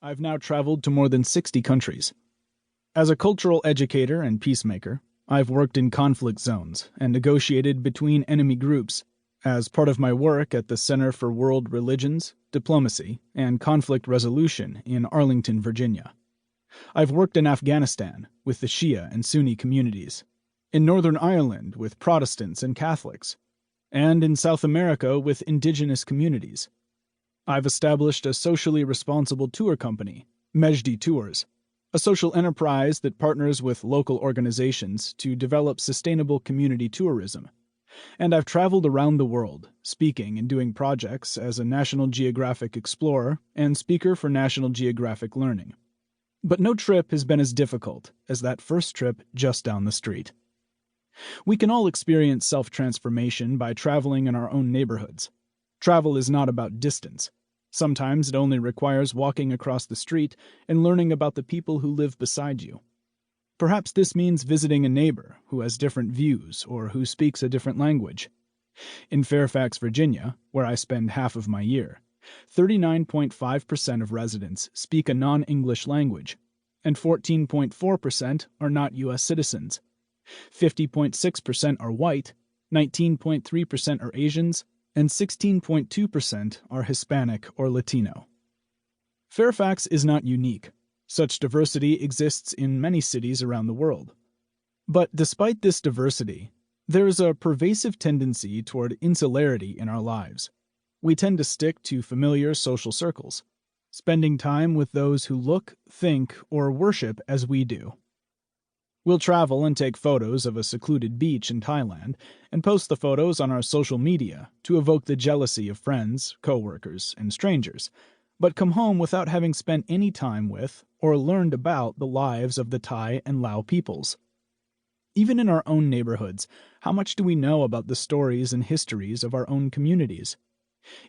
I've now traveled to more than 60 countries. As a cultural educator and peacemaker, I've worked in conflict zones and negotiated between enemy groups as part of my work at the Center for World Religions, Diplomacy, and Conflict Resolution in Arlington, Virginia. I've worked in Afghanistan with the Shia and Sunni communities, in Northern Ireland with Protestants and Catholics, and in South America with indigenous communities. I've established a socially responsible tour company, Mejdi Tours, a social enterprise that partners with local organizations to develop sustainable community tourism. And I've traveled around the world, speaking and doing projects as a National Geographic explorer and speaker for National Geographic Learning. But no trip has been as difficult as that first trip just down the street. We can all experience self-transformation by traveling in our own neighborhoods. Travel is not about distance. Sometimes it only requires walking across the street and learning about the people who live beside you. Perhaps this means visiting a neighbor who has different views or who speaks a different language. In Fairfax, Virginia, where I spend half of my year, 39.5% of residents speak a non-English language, and 14.4% are not U.S. citizens. 50.6% are white, 19.3% are Asians, and 16.2% are Hispanic or Latino. Fairfax is not unique. Such diversity exists in many cities around the world. But despite this diversity, there is a pervasive tendency toward insularity in our lives. We tend to stick to familiar social circles, spending time with those who look, think, or worship as we do. We'll travel and take photos of a secluded beach in Thailand and post the photos on our social media to evoke the jealousy of friends, coworkers, and strangers, but come home without having spent any time with or learned about the lives of the Thai and Lao peoples. Even in our own neighborhoods, how much do we know about the stories and histories of our own communities?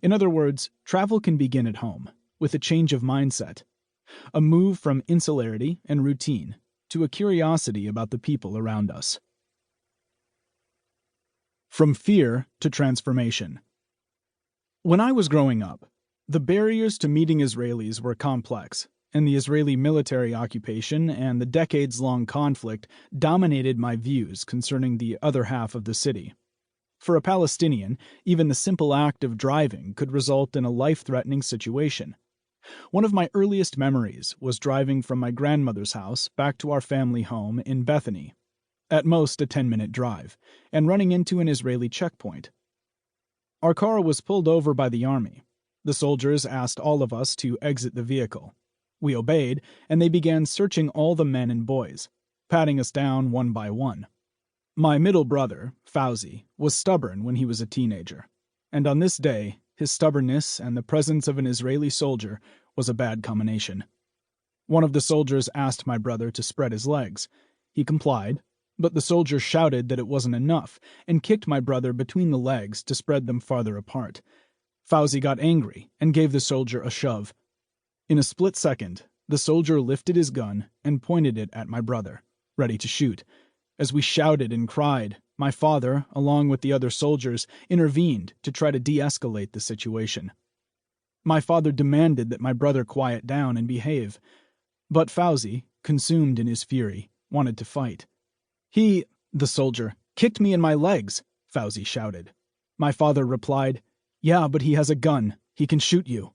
In other words, travel can begin at home, with a change of mindset, a move from insularity and routine to a curiosity about the people around us. From fear to transformation. When I was growing up, the barriers to meeting Israelis were complex, and the Israeli military occupation and the decades-long conflict dominated my views concerning the other half of the city. For a Palestinian, even the simple act of driving could result in a life-threatening situation. One of my earliest memories was driving from my grandmother's house back to our family home in Bethany, at most a 10-minute drive, and running into an Israeli checkpoint. Our car was pulled over by the army. The soldiers asked all of us to exit the vehicle. We obeyed, and they began searching all the men and boys, patting us down one by one. My middle brother, Fauzi, was stubborn when he was a teenager, and on this day, his stubbornness and the presence of an Israeli soldier was a bad combination. One of the soldiers asked my brother to spread his legs. He complied, but the soldier shouted that it wasn't enough and kicked my brother between the legs to spread them farther apart. Fauzi got angry and gave the soldier a shove. In a split second, the soldier lifted his gun and pointed it at my brother, ready to shoot. As we shouted and cried, my father, along with the other soldiers, intervened to try to de-escalate the situation. My father demanded that my brother quiet down and behave, but Fauzi, consumed in his fury, wanted to fight. The soldier, kicked me in my legs, Fauzi shouted. My father replied, "Yeah, but he has a gun. He can shoot you."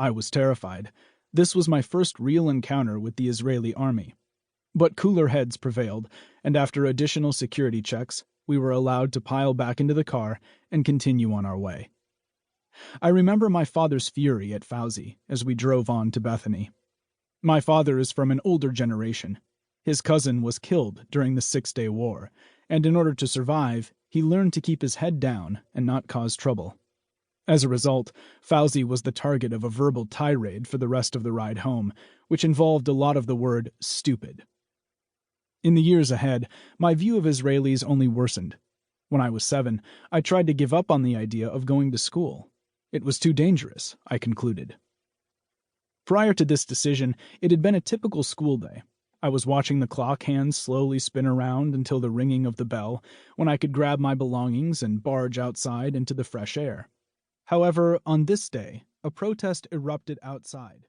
I was terrified. This was my first real encounter with the Israeli army. But cooler heads prevailed, and after additional security checks, we were allowed to pile back into the car and continue on our way. I remember my father's fury at Fauzi as we drove on to Bethany. My father is from an older generation. His cousin was killed during the Six-Day War, and in order to survive, he learned to keep his head down and not cause trouble. As a result, Fauzi was the target of a verbal tirade for the rest of the ride home, which involved a lot of the word stupid. In the years ahead, my view of Israelis only worsened. When I was 7, I tried to give up on the idea of going to school. It was too dangerous, I concluded. Prior to this decision, it had been a typical school day. I was watching the clock hands slowly spin around until the ringing of the bell, when I could grab my belongings and barge outside into the fresh air. However, on this day, a protest erupted outside.